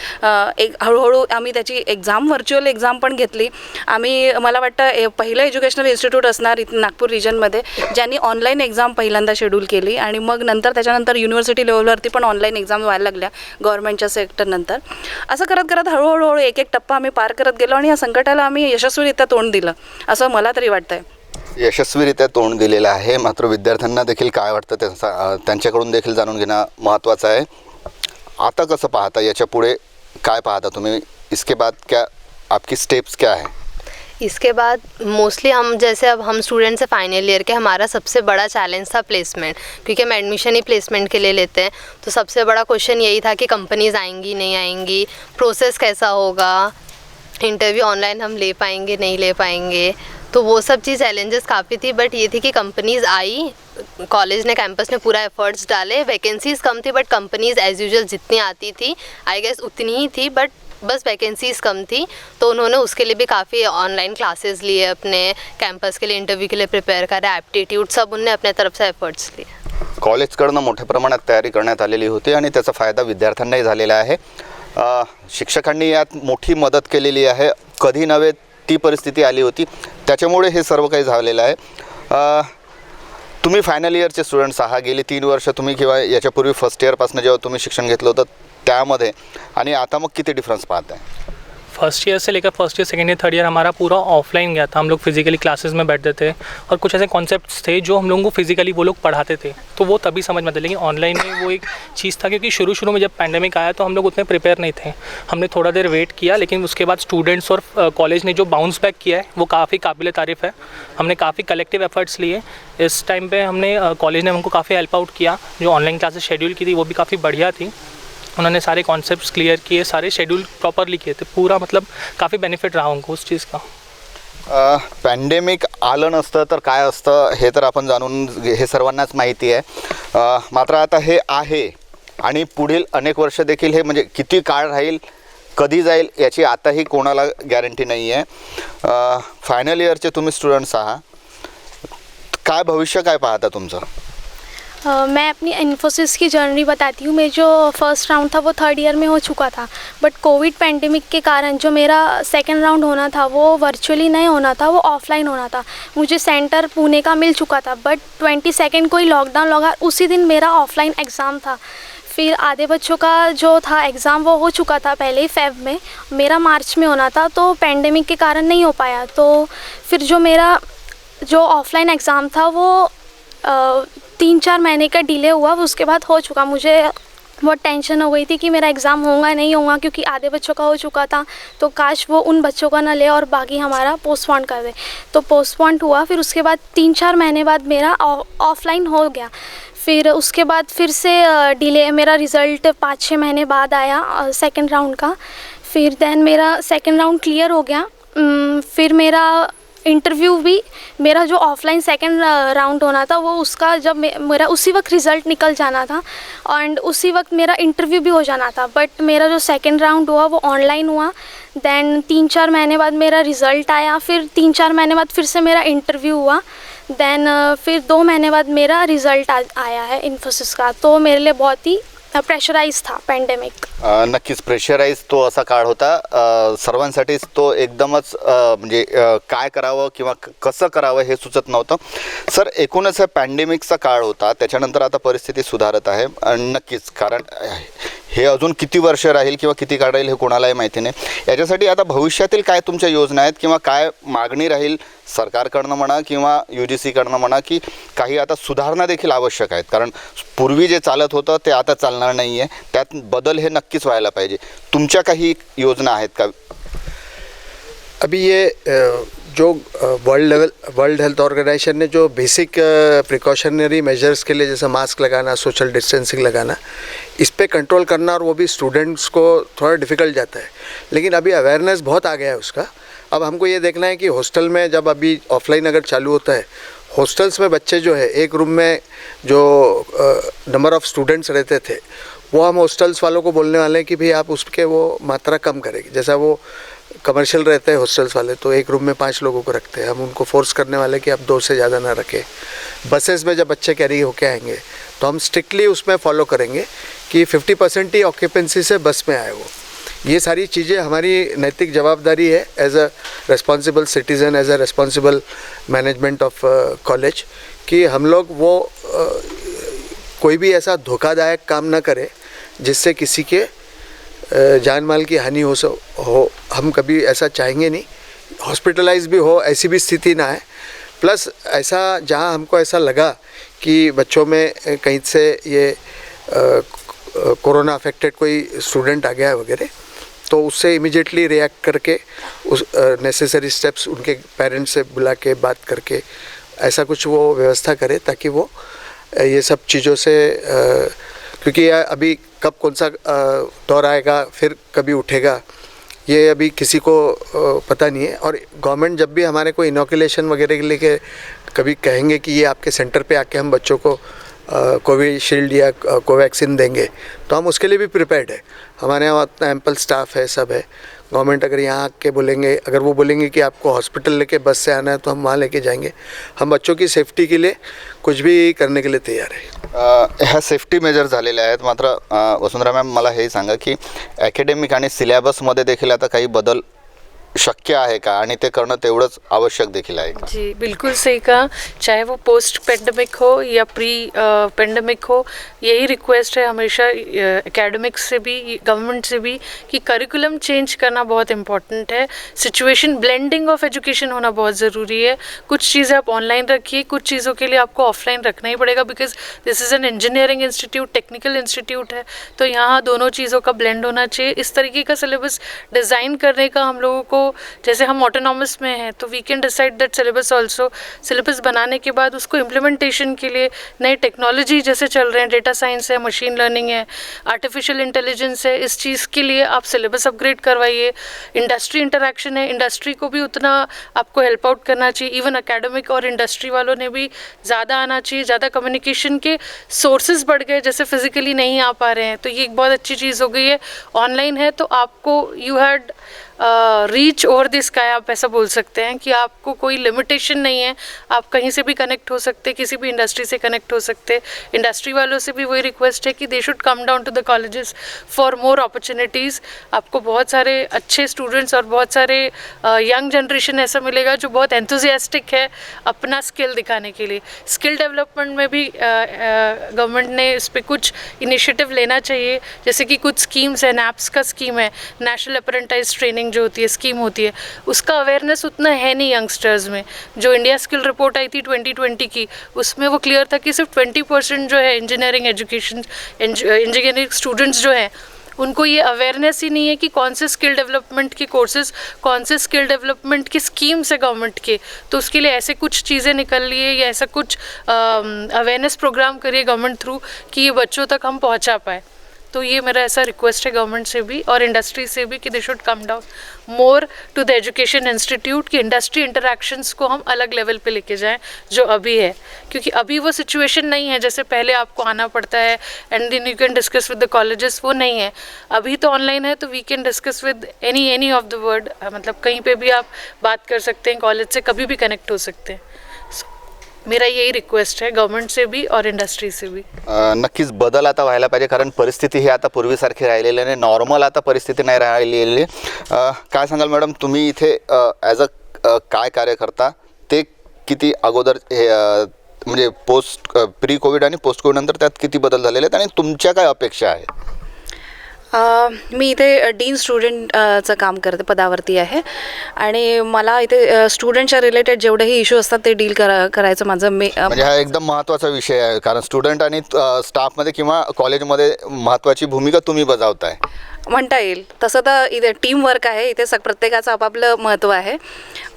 Speaker 7: एक हळूहळू आम्ही त्याची व्हर्च्युअल एक्झाम पण घेतली. आम्ही, मला वाटतं पहिलं एज्युकेशनल इन्स्टिट्यूट असणार नागपूर रिजनमध्ये ज्यांनी ऑनलाईन एक्झाम पहिल्यांदा शेड्यूल केली आणि मग त्याच्यानंतर युनिव्हर्सिटी लेवलवरती पण ऑनलाईन एक्झाम व्हायला लागल्या गव्हर्नमेंटच्या सेक्टरनंतर. असं करत करत हळूहळू एक एक टप्पा आम्ही पार करत गेलो आणि या संकटाला आम्ही यशस्वीरित्या तोंड दिलं असं मला तरी वाटतंय.
Speaker 1: यशस्वीरित्या तोंड दिलेलं आहे. मात्र विद्यार्थ्यांना देखील काय वाटतं त्यांच्याकडून देखील जाणून घेणं महत्त्वाचं आहे. आता कसं पाहता, याच्या पुढे काय पाहता तुम्ही? इसके बाद क्या आपकी स्टेप्स क्या है?
Speaker 8: इसके बाद मोस्टली अब हम स्टूडेंट्स हैं फाइनल ईयर के, हमारा सबसे बड़ा चैलेंज था प्लेसमेंट, क्योंकि हम एडमिशन ही प्लेसमेंट के लिए लेते हैं. तो सबसे बड़ा क्वेश्चन यही था कि कंपनीज़ आएंगी नहीं आएंगी, प्रोसेस कैसा होगा, इंटरव्यू ऑनलाइन हम ले पाएंगे नहीं ले पाएंगे. तो वो सब चीज़ चैलेंजेस काफ़ी थी. बट ये थी कि कंपनीज़ आई, कॉलेज ने, कैंपस ने पूरा एफर्ट्स डाले. वैकेंसीज़ कम थी बट कंपनीज़ एज़ यूजुअल जितनी आती थी आई गेस उतनी ही थी, बट बस वैकेंसीज़ कम थी. तो उन्होंने उसके लिए भी काफ़ी ऑनलाइन क्लासेस लिए, अपने कैंपस के लिए इंटरव्यू के लिए प्रिपेयर करा, एप्टीट्यूड सब उनने अपने तरफ से एफर्ट्स लिए.
Speaker 1: कॉलेजकडनं मोठ्या प्रमाणात तयारी करण्यात आलेली होती आणि त्याचा फायदा विद्यार्थ्यांनाही झालेला आहे. शिक्षकांनी यात मोठी मदत केलेली आहे. कधी नव्हे ती परिस्थिती आली होती, त्याच्यामुळे हे सर्व काही झालेलं आहे. तुम्ही फायनल इयरचे स्टुडंट्स आहात. गेली 3 वर्ष तुम्ही किंवा याच्यापूर्वी फर्स्ट इयरपासून जेव्हा तुम्ही शिक्षण घेतलं होतं त्यामध्ये आणि आता मग किती डिफरन्स पाहताय?
Speaker 9: फर्स्ट ईयर से लेकर first year, second year, third year हमारा पूरा ऑफलाइन गया था. हम लोग फिजिकली क्लासेस में बैठते थे और कुछ ऐसे कॉन्सेप्ट्स थे जो हम लोगों को फिजिकली वो लोग पढ़ाते थे, तो वो तभी समझ में आते. लेकिन ऑनलाइन में वो एक चीज़ था, क्योंकि शुरू में जब पैंडेमिक आया तो हम लोग उतने प्रिपेयर नहीं थे. हमने थोड़ा देर वेट किया, लेकिन उसके बाद स्टूडेंट्स और कॉलेज ने जो बाउंस बैक किया है वो काफ़ी काबिल तारीफ़ है. हमने काफ़ी कलेक्टिव एफर्ट्स लिए. इस टाइम पे हमने कॉलेज ने हमको काफ़ी हेल्प आउट किया. जो ऑनलाइन क्लासेस शेड्यूल की थी वो भी काफ़ी बढ़िया थी. उन्होंने सारे कॉन्सेप्ट्स क्लियर किए, सारे शेड्यूल प्रॉपरली किए थे. पूरा मतलब काफ़ी बेनिफिट रहा उनको उस चीज़ का.
Speaker 1: पॅन्डेमिक आलं नसतं तर काय असतं हे तर आपण जाणून, हे सर्वांनाच माहिती आहे. मात्र आता हे आहे आणि पुढील अनेक वर्ष देखील हे, म्हणजे किती काळ राहील, कधी जाईल याची आताही कोणाला गॅरंटी नाही आहे. फायनल इयरचे तुम्ही स्टुडंट्स आहात, काय भविष्य काय पाहता तुमचं?
Speaker 10: मैं अपनी इन्फोसिस की जर्नी बताती हूँ। मेरा जो फर्स्ट राउंड था वो थर्ड ईयर में हो चुका था, बट कोविड पैंडेमिक के कारण जो मेरा सेकंड राउंड होना था वो वर्चुअली नहीं होना था, वो ऑफलाइन होना था। मुझे सेंटर पुणे का मिल चुका था, बट 22 को ही लॉकडाउन लगा, उसी दिन मेरा ऑफलाइन एग्ज़ाम था। फिर आधे बच्चों का जो था एग्ज़ाम वो हो चुका था पहले ही फेब में, मेरा मार्च में होना था, तो पैंडेमिक के कारण नहीं हो पाया। तो फिर जो मेरा जो ऑफलाइन एग्ज़ाम था वो 3-4 महीने का डिले हुआ, उसके बाद हो चुका। मुझे बहुत टेंशन हो गई थी कि मेरा एग्ज़ाम होगा नहीं होगा, क्योंकि आधे बच्चों का हो चुका था, तो काश वो उन बच्चों का ना ले और बाकी हमारा पोस्टपोन कर दे। तो पोस्टपोन हुआ, फिर उसके बाद 3-4 महीने बाद मेरा ऑफलाइन हो गया। फिर उसके बाद फिर से डिले, मेरा रिज़ल्ट 5-6 महीने बाद आया सेकंड राउंड का। फिर देन मेरा सेकंड राउंड क्लियर हो गया। फिर मेरा इंटरव्यू भी, मेरा जो ऑफलाइन सेकंड राउंड होना था वो उसका जब मेरा उसी वक्त रिज़ल्ट निकल जाना था एंड उसी वक्त मेरा इंटरव्यू भी हो जाना था, बट मेरा जो सेकंड राउंड हुआ वो ऑनलाइन हुआ। देन 3-4 महीने बाद मेरा रिज़ल्ट आया, फिर 3-4 महीने बाद फिर से मेरा इंटरव्यू हुआ। देन फिर 2 महीने बाद मेरा रिज़ल्ट आया है इन्फोसिस का। तो मेरे लिए बहुत ही प्रेशराइज था पैंडेमिक।
Speaker 1: नक्कीच प्रेशराईज तो असा काळ होता, सर्वांसाठीच तो एकदमच म्हणजे काय करावं किंवा कसं करावं हे सुचत नव्हतं. सर, एकूणच पॅन्डेमिकचा काळ होता, त्याच्यानंतर आता परिस्थिती सुधारत आहे. नक्कीच, कारण हे अजून किती वर्ष राहील किंवा किती काळ राहील हे कोणालाही माहिती नाही. याच्यासाठी आता भविष्यातील काय तुमच्या योजना आहेत किंवा काय मागणी राहील सरकारकडनं म्हणा किंवा UGC कडनं म्हणा, की काही आता सुधारणा देखील आवश्यक आहेत? कारण पूर्वी जे चालत होतं ते आता चालणार नाही आहे, त्यात बदल हे नक्कीच व्हायला पाहिजे. तुमच्या काही योजना आहेत का?
Speaker 2: अभी ये जो वर्ल्ड हेल्थ ऑर्गेनाइजेशन ने जो बेसिक प्रिकॉशनरी मेजर्स के लिए, जैसे मास्क लगाना, सोशल डिस्टेंसिंग लगाना, इस पे कंट्रोल करना, और वो भी स्टूडेंट्स को थोड़ा डिफ़िकल्ट जाता है, लेकिन अभी अवेयरनेस बहुत आ गया है उसका. अब हमको ये देखना है कि हॉस्टल में जब अभी ऑफलाइन अगर चालू होता है, हॉस्टल्स में बच्चे जो है एक रूम में जो नंबर ऑफ़ स्टूडेंट्स रहते थे, वो हम हॉस्टल्स वालों को बोलने वाले हैं कि भाई आप उसके वो मात्रा कम करेंगे. जैसा वो कमर्शियल रहते हैं हॉस्टल्स वाले, तो एक रूम में 5 लोगों को रखते हैं, हम उनको फोर्स करने वाले कि आप 2 से ज़्यादा ना रखें. बसेस में जब बच्चे कैरी होके आएंगे तो हम स्ट्रिक्टली उसमें फॉलो करेंगे कि 50% ही ऑक्यूपेंसी से बस में आए वो. ये सारी चीज़ें हमारी नैतिक जवाबदारी है as a responsible citizen, as a responsible management of college, कि हम लोग वो कोई भी ऐसा धोखादायक काम ना करें जिससे किसी के जान माल की हानि हो. हम कभी ऐसा चाहेंगे नहीं. हॉस्पिटलाइज भी हो, ऐसी भी स्थिति ना है. प्लस ऐसा जहाँ हमको ऐसा लगा कि बच्चों में कहीं से ये कोरोना अफेक्टेड कोई स्टूडेंट आ गया है वगैरह, तो उससे इमीडिएटली रिएक्ट करके उस नेसेसरी स्टेप्स उनके पेरेंट्स से बुला के बात करके ऐसा कुछ वो व्यवस्था करे, ताकि वो ये सब चीज़ों से क्योंकि अभी कब कौन सा दौर आएगा, फिर कभी उठेगा, ये अभी किसी को पता नहीं है. और गवर्नमेंट जब भी हमारे को इनोकुलेशन वगैरह के लिए कभी कहेंगे कि ये आपके सेंटर पे आके हम बच्चों को कोविशील्ड या कोवैक्सीन देंगे, तो हम उसके लिए भी प्रिपेयर्ड है. हमारे यहाँ इतना एम्पल स्टाफ है, सब है. गवर्नमेंट अगर यहाँ आके बोलेंगे, अगर वो बोलेंगे कि आपको हॉस्पिटल लेके बस से आना है, तो हम वहाँ लेके जाएंगे. हम बच्चों की सेफ्टी के लिए कुछ भी करने के लिए तैयार है.
Speaker 1: ह्या सेफ्टी मेजर झालेल्या आहेत. मात्र वसुंधरा मॅम, मला हेही सांगा की ॲकॅडमिक आणि सिलेबसमध्ये देखील आता काही बदल शक्य आहे का, आणि ते करणं तेवढंच आवश्यक देखील आहे?
Speaker 3: जी बिल्कुल सही कहा. चाहे वो पोस्ट पेंडेमिक हो या प्री पेंडेमिक हो, यही रिक्वेस्ट है हमेशा एकेडमिक्स से भी, गवर्नमेंट से भी, कि करिकुलम चेंज करना बहुत इम्पॉर्टेंट है. सिचुएशन ब्लेंडिंग ऑफ एजुकेशन होना बहुत ज़रूरी है. कुछ चीज़ें आप ऑनलाइन रखिए, कुछ चीज़ों के लिए आपको ऑफलाइन रखना ही पड़ेगा, because this is an engineering institute, technical institute है, तो यहाँ दोनों चीज़ों का ब्लेंड होना चाहिए. इस तरीके का सिलेबस डिज़ाइन करने का हम लोगों को, जैसे हम ऑटोनॉमस में हैं तो we can decide that syllabus also. Syllabus बनाने के बाद उसको इम्प्लीमेंटेशन के लिए नई टेक्नोलॉजी जैसे चल रहे हैं, डेटा साइंस है, मशीन लर्निंग है, आर्टिफिशियल इंटेलिजेंस है, इस चीज़ के लिए आप सिलेबस अपग्रेड करवाइए. इंडस्ट्री इंटरेक्शन है, इंडस्ट्री को भी उतना आपको हेल्प आउट करना चाहिए. इवन एकेडमिक और इंडस्ट्री वालों ने भी ज़्यादा आना चाहिए. ज़्यादा कम्युनिकेशन के सोर्सेज बढ़ गए, जैसे फिजिकली नहीं आ पा रहे हैं, तो ये एक बहुत अच्छी चीज़ हो गई है. ऑनलाइन है तो आपको you had reach over the sky, आप ऐसा बोल सकते हैं कि आपको कोई लिमिटेशन नहीं है, आप कहीं से भी कनेक्ट हो सकते, किसी भी इंडस्ट्री से कनेक्ट हो सकते। इंडस्ट्री वालों से भी वही रिक्वेस्ट है कि they should come down to the colleges for more opportunities. आपको बहुत सारे अच्छे स्टूडेंट्स और बहुत सारे यंग जनरेशन ऐसा मिलेगा जो बहुत एंथुजियास्टिक है अपना स्किल दिखाने के लिए। स्किल डेवलपमेंट में भी गवर्नमेंट ने इस पर कुछ इनिशिएटिव लेना चाहिए, जैसे कि कुछ स्कीम्स है, नैप्स का स्कीम है, नेशनल अप्रेंटिस ट्रेनिंग जो होती है स्कीम होती है, उसका अवेयरनेस उतना है नहीं यंगस्टर्स में। जो इंडिया स्किल रिपोर्ट आई थी 2020 की, उसमें वो क्लियर था कि सिर्फ 20% जो है इंजीनियरिंग एजुकेशन इंजीनियरिंग स्टूडेंट्स जो हैं उनको ये अवेयरनेस ही नहीं है कि कौन से स्किल डेवलपमेंट के कोर्सेज, कौन से स्किल डेवलपमेंट की स्कीम्स है गवर्नमेंट के। तो उसके लिए ऐसे कुछ चीज़ें निकल रही है या ऐसा कुछ अवेयरनेस प्रोग्राम करिए गवर्नमेंट थ्रू कि ये बच्चों तक हम पहुंचा पाए। तो ये मेरा ऐसा रिक्वेस्ट है गवर्नमेंट से भी और इंडस्ट्री से भी कि they should come down more to the education institute, कि इंडस्ट्री इंटरेक्शंस को हम अलग लेवल पे लेके जाएं जो अभी है, क्योंकि अभी वो सिचुएशन नहीं है जैसे पहले आपको आना पड़ता है and then you can discuss with the colleges, वो नहीं है। अभी तो ऑनलाइन है तो we can discuss with any of the world, मतलब कहीं पे भी आप बात कर सकते हैं, कॉलेज से कभी भी कनेक्ट हो सकते हैं। मेरा यही रिक्वेस्ट आहे गव्हर्नमेंट से भी और इंडस्ट्री से भी।
Speaker 1: नक्कीच बदल आता व्हायला पाहिजे, कारण परिस्थिती ही आता पूर्वीसारखी राहिलेली नाही, नॉर्मल आता परिस्थिती नाही राहिलेली। काय सांगाल मॅडम, तुम्ही इथे ॲज अ काय कार्य करता, ते किती अगोदर हे म्हणजे पोस्ट प्री कोविड आणि पोस्ट कोविड नंतर त्यात किती बदल झालेले आहेत आणि तुमच्या काय अपेक्षा आहेत?
Speaker 7: मी इथे डीन स्टुडंटचं काम करते, पदावरती आहे आणि मला इथे स्टुडंटच्या रिलेटेड जेवढेही इश्यू असतात ते डील करायचं माझं
Speaker 1: म्हणजे हा एकदम महत्त्वाचा विषय आहे, कारण स्टुडंट आणि स्टाफमध्ये किंवा कॉलेजमध्ये महत्त्वाची भूमिका तुम्ही बजावताय
Speaker 7: म्हणता येईल। तसं तर इथे टीमवर्क आहे, इथे प्रत्येकाचं आपापलं महत्त्व आहे,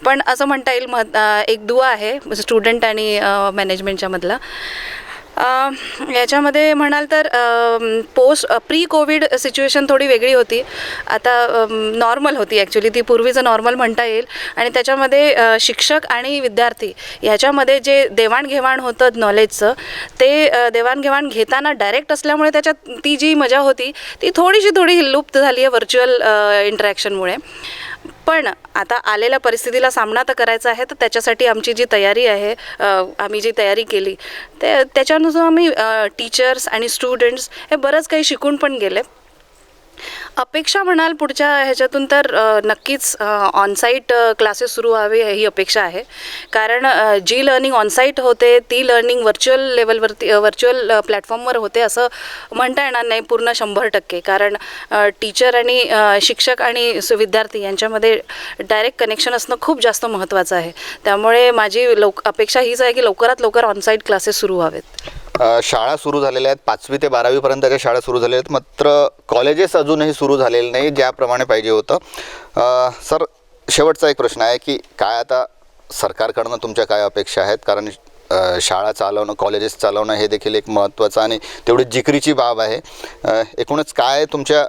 Speaker 7: पण असं म्हणता येईल एक दुवा आहे स्टुडंट आणि मॅनेजमेंटच्या मधला। याच्यामध्ये म्हणाल तर प्री कोविड सिच्युएशन थोडी वेगळी होती, आता नॉर्मल होती ॲक्च्युली, ती पूर्वीचं नॉर्मल म्हणता येईल। आणि त्याच्यामध्ये शिक्षक आणि विद्यार्थी ह्याच्यामध्ये जे देवाणघेवाण होतं नॉलेजचं, ते देवाणघेवाण घेताना डायरेक्ट असल्यामुळे त्याच्यात ती जी मजा होती ती थोडी लुप्त झाली आहे व्हर्च्युअल इंटरॅक्शनमुळे। पण आता आलेल्या परिस्थितीला सामना तर करायचा आहे, तर त्याच्यासाठी आमची जी तयारी आहे, आम्ही जी तयारी केली त्याच्यानुसार आम्ही टीचर्स आणि स्टुडंट्स हे बरंच काही शिकून पण गेले। अपेक्षा म्हणाल पुढच्या ह्याच्यातून तर नक्कीच ऑनसाईट क्लासेस सुरू व्हावे ही अपेक्षा आहे, कारण जी लर्निंग ऑनसाईट होते ती लर्निंग व्हर्च्युअल लेवलवरती व्हर्च्युअल प्लॅटफॉर्मवर होते असं म्हणता येणार नाही पूर्ण 100%, कारण टीचर आणि शिक्षक आणि विद्यार्थी यांच्यामध्ये डायरेक्ट कनेक्शन असणं खूप जास्त महत्त्वाचं आहे। त्यामुळे माझी अपेक्षा हीच आहे की लवकरात लवकर ऑनसाईट क्लासेस सुरू व्हावेत।
Speaker 1: शाळा सुरू झालेल्या आहेत, 5वी ते 12वी पर्यंतच्या शाळा सुरू झालेल्या आहेत, मात्र कॉलेजेस अजूनही सुरू झालेले नाही ज्याप्रमाणे पाहिजे होतं। सर, शेवटचा एक प्रश्न आहे की काय आता सरकारकडनं तुमच्या काय अपेक्षा आहेत, कारण शाळा चालवणं, कॉलेजेस चालवणं हे देखील एक महत्त्वाचं आणि तेवढी जिकरीची बाब आहे। एकूणच काय तुमच्या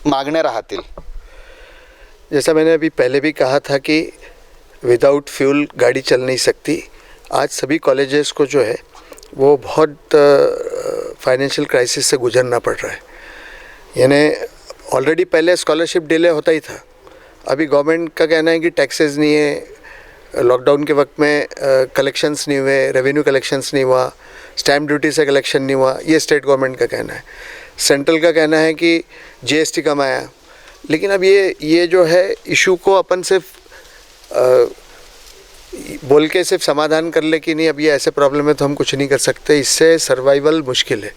Speaker 1: मागण्या राहतील?
Speaker 2: जैसा मैंने अभी पहले भी कहा था कि विदाउट फ्यूल गाड़ी चल नहीं सकती। आज सभी कॉलेजेस को जो है वो बहुत फाइनेंशियल क्राइसिस से गुजरना पड़ रहा है। यानी ऑलरेडी पहले स्कॉलरशिप डिले होता ही था, अभी गवर्नमेंट का कहना है कि टैक्सेस नहीं है, लॉकडाउन के वक्त में कलेक्शंस नहीं हुए, रेवेन्यू कलेक्शंस नहीं हुआ, स्टैम्प ड्यूटी से कलेक्शन नहीं हुआ, ये स्टेट गवर्नमेंट का कहना है। सेंट्रल का कहना है कि जीएसटी कम आया, लेकिन अब ये जो है इशू को अपन सिर्फ बोल के सिर्फ समाधान कर ले कि नहीं अब ये ऐसे प्रॉब्लम है तो हम कुछ नहीं कर सकते, इससे सर्वाइवल मुश्किल है।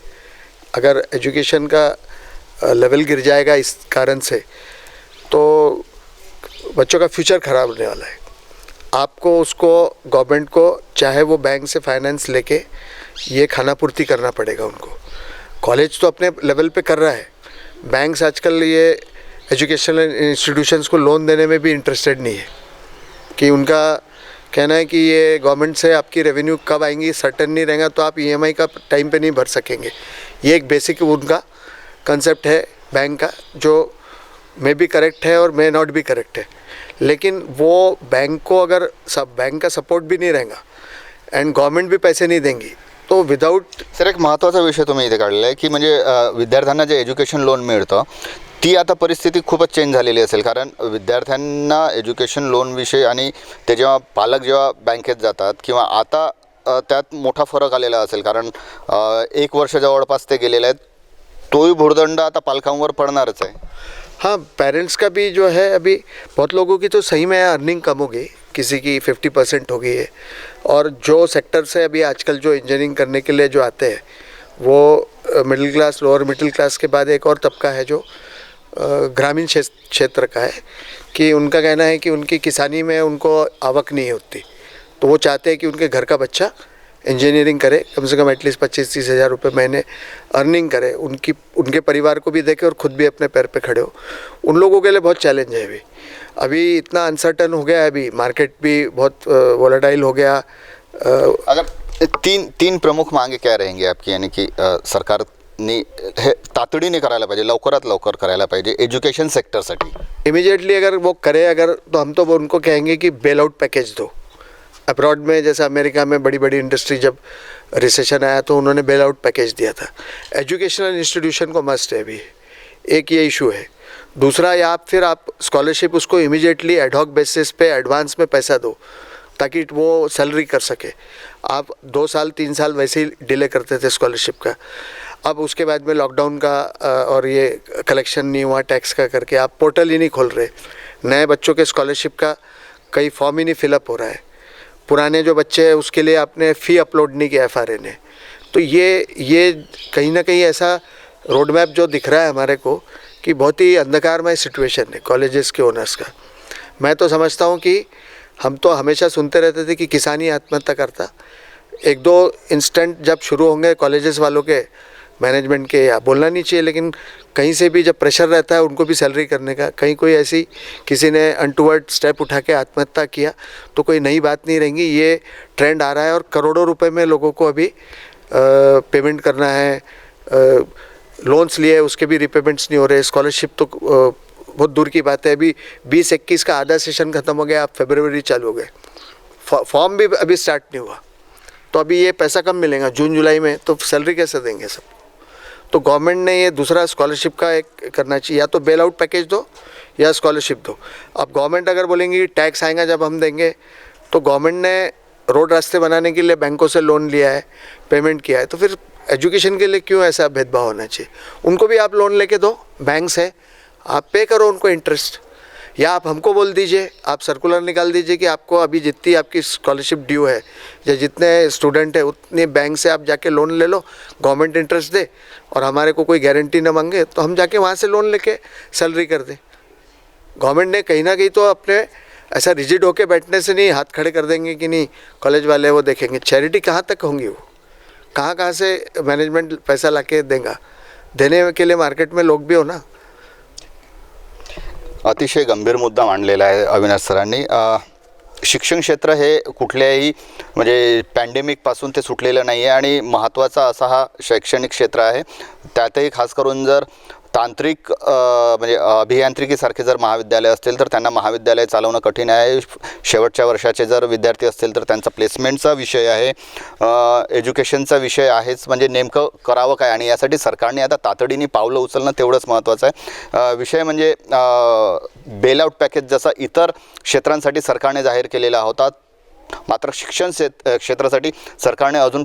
Speaker 2: अगर एजुकेशन का लेवल गिर जाएगा इस कारण से तो बच्चों का फ्यूचर ख़राब होने वाला है। आपको उसको गवर्नमेंट को चाहे वो बैंक से फाइनेंस लेके ये खानापूर्ति करना पड़ेगा उनको। कॉलेज तो अपने लेवल पे कर रहा है, बैंक्स आजकल ये एजुकेशनल इंस्टीट्यूशंस को लोन देने में भी इंटरेस्टेड नहीं है, कि उनका कहना है कि ये गवर्नमेंट से आपकी रेवेन्यू कब आएंगी सर्टेन नहीं रहेगा, तो आप ईएमआई का टाइम पे नहीं भर सकेंगे। ये एक बेसिक उनका कंसेप्ट है बैंक का, जो मे बी करेक्ट है और मे नॉट बी करेक्ट है, लेकिन वो बैंक को अगर सब बैंक का सपोर्ट भी नहीं रहेगा एंड गवर्नमेंट भी पैसे नहीं देंगी तो विदाउट।
Speaker 1: सर, एक महत्त्वाचा विषय तुम्ही इथे काढलेला आहे की म्हणजे विद्यार्थ्यांना जे एज्युकेशन लोन मिळतं ती आता परिस्थिती खूपच चेंज झालेली असेल, कारण विद्यार्थ्यांना एज्युकेशन लोनविषयी आणि ते जेव्हा पालक जेव्हा बँकेत जातात किंवा आता त्यात मोठा फरक आलेला असेल, कारण 1 वर्ष जवळपास ते गेलेले आहेत, तोही भुर्दंड आता पालकांवर पडणारच आहे.
Speaker 2: हाँ, पेरेंट्स का भी जो है अभी बहुत लोगों की तो सही में अर्निंग कम हो गई, किसी की 50% हो गई है, और जो सेक्टर से अभी आजकल जो इंजीनियरिंग करने के लिए जो आते हैं वो middle class, lower middle class के बाद एक और तबका है जो ग्रामीण क्षेत्र का है, कि उनका कहना है कि उनकी किसानी में उनको आवक नहीं होती, तो वो चाहते हैं कि उनके घर का बच्चा इंजीनियरिंग करे, कम से कम एटलीस्ट 25-30 हज़ार रुपये महीने अर्निंग करे, उनके परिवार को भी देखे और ख़ुद भी अपने पैर पे खड़े हो. उन लोगों के लिए बहुत चैलेंज है. अभी इतना अनसर्टन हो गया है, अभी मार्केट भी बहुत वोलेटाइल हो गया.
Speaker 1: अगर तीन प्रमुख मांगे क्या रहेंगे आपकी, यानी कि सरकारने हे तातडीने करायला पाहिजे, लवकरात लवकर करायला पाहिजे एज्युकेशन सेक्टरसाठी?
Speaker 2: इमीडिएटली अगर वो करे अगर, तो हम तो उनको कहेंगे कि बेल आउट पैकेज दो. अब्रॉड में जैसे अमेरिका में बड़ी बड़ी इंडस्ट्री जब रिसेशन आया तो उन्होंने बेल आउट पैकेज दिया था. एजुकेशनल इंस्टीट्यूशन को मस्ट है अभी, एक ये इशू है. दूसरा, या फिर आप स्कॉलरशिप उसको इमीडिएटली एडहॉक बेसिस पे एडवांस में पैसा दो ताकि वो सैलरी कर सके. आप 2 साल 3 साल वैसे ही डिले करते थे स्कॉलरशिप का. अब उसके बाद में लॉकडाउन का और ये कलेक्शन नहीं हुआ टैक्स का करके आप पोर्टल ही नहीं खोल रहे. नए बच्चों के स्कॉलरशिप का कई फॉर्म ही नहीं फिलअप हो रहा है. पुराने जो बच्चे हैं उसके लिए आपने फ़ी अपलोड नहीं किया FRA ने. तो ये कहीं ना कहीं ऐसा रोड मैप जो दिख रहा है हमारे को कि बहुत ही अंधकारमय सिचुएशन है कॉलेजेस के ओनर्स का. मैं तो समझता हूँ कि हम तो हमेशा सुनते रहते थे कि किसान ही आत्महत्या करता. 1-2 इंस्टेंट जब शुरू होंगे कॉलेजेस वालों के मैनेजमेंट के, या बोलना नहीं चाहिए, लेकिन कहीं से भी जब प्रेशर रहता है उनको भी सैलरी करने का, कहीं कोई ऐसी किसी ने अनटूवर्ड स्टेप उठा के आत्महत्या किया तो कोई नई बात नहीं रहेंगी. ये ट्रेंड आ रहा है और करोड़ों रुपए में लोगों को अभी पेमेंट करना है. लोन्स लिए उसके भी रिपेमेंट्स नहीं हो रहे. स्कॉलरशिप तो बहुत दूर की बात है. अभी 20-21 का आधा सेशन ख़त्म हो गया, अब फरवरी चालू हो गए, फॉर्म भी अभी स्टार्ट नहीं हुआ. तो अभी ये पैसा कब मिलेगा जून जुलाई में, तो सैलरी कैसे देंगे सब. तो गवर्नमेंट ने ये दूसरा स्कॉलरशिप का एक करना चाहिए, या तो बेल आउट पैकेज दो या स्कॉलरशिप दो. अब गवर्नमेंट अगर बोलेंगी टैक्स आएगा जब हम देंगे, तो गवर्नमेंट ने रोड रास्ते बनाने के लिए बैंकों से लोन लिया है, पेमेंट किया है, तो फिर एजुकेशन के लिए क्यों ऐसा भेदभाव होना चाहिए. उनको भी आप लोन लेके दो, बैंक्स है, आप पे करो उनको इंटरेस्ट. या आप हमको बोल दीजिए, आप सर्कुलर निकाल दीजिए कि आपको अभी जितनी आपकी स्कॉलरशिप ड्यू है या जितने स्टूडेंट है उतने बैंक से आप जाके लोन ले लो, गवर्नमेंट इंटरेस्ट दे और हमारे को कोई गारंटी ना मांगे, तो हम जाके वहाँ से लोन लेके सैलरी कर दें. गवर्नमेंट ने कहीं ना कहीं तो अपने ऐसा रिजिड होके बैठने से नहीं, हाथ खड़े कर देंगे कि नहीं कॉलेज वाले वो देखेंगे. चैरिटी कहाँ तक होंगी, वो कहाँ से मैनेजमेंट पैसा ला के देगा. देने के लिए मार्केट में लोग भी हो ना.
Speaker 1: अतिशय गंभीर मुद्दा मांडलेला आहे अविनाश सरांनी. शिक्षण क्षेत्र हे कुठल्याही म्हणजे पॅन्डेमिकपासून ते सुटलेलं नाही आहे आणि महत्त्वाचा असा हा शैक्षणिक क्षेत्र आहे. त्यातही खास करून जर तांत्रिक म्हणजे अभियांत्रिकीसारखे जर महाविद्यालय असतील तर त्यांना महाविद्यालय चालवणं कठीण आहे. शेवटच्या वर्षाचे जर विद्यार्थी असतील तर त्यांचा प्लेसमेंटचा विषय आहे, एज्युकेशनचा विषय आहेच. म्हणजे नेमकं करावं काय, आणि यासाठी सरकारने आता तातडीने पावलं उचलणं तेवढंच महत्त्वाचं आहे. विषय म्हणजे बेल आउट पॅकेज जसा इतर क्षेत्रांसाठी सरकारने जाहीर केलेला होता, मात्र शिक्षण क्षेत्रासाठी सरकारने अजून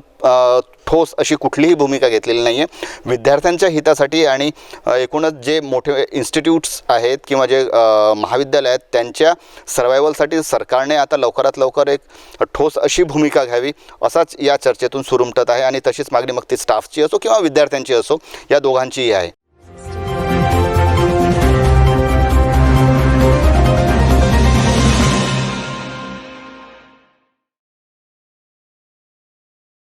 Speaker 1: ठोस अशी कुठलीही भूमिका घेतलेली नाही आहे. विद्यार्थ्यांच्या हितासाठी आणि एकूणच जे मोठे इन्स्टिट्यूट्स आहेत किंवा जे महाविद्यालय आहेत त्यांच्या सर्वायवलसाठी सरकारने आता लवकरात लवकर एक ठोस अशी भूमिका घ्यावी असाच या चर्चेतून सुरुमटत आहे. आणि तशीच मागणी मग ती स्टाफची असो किंवा विद्यार्थ्यांची असो, या दोघांचीही आहे.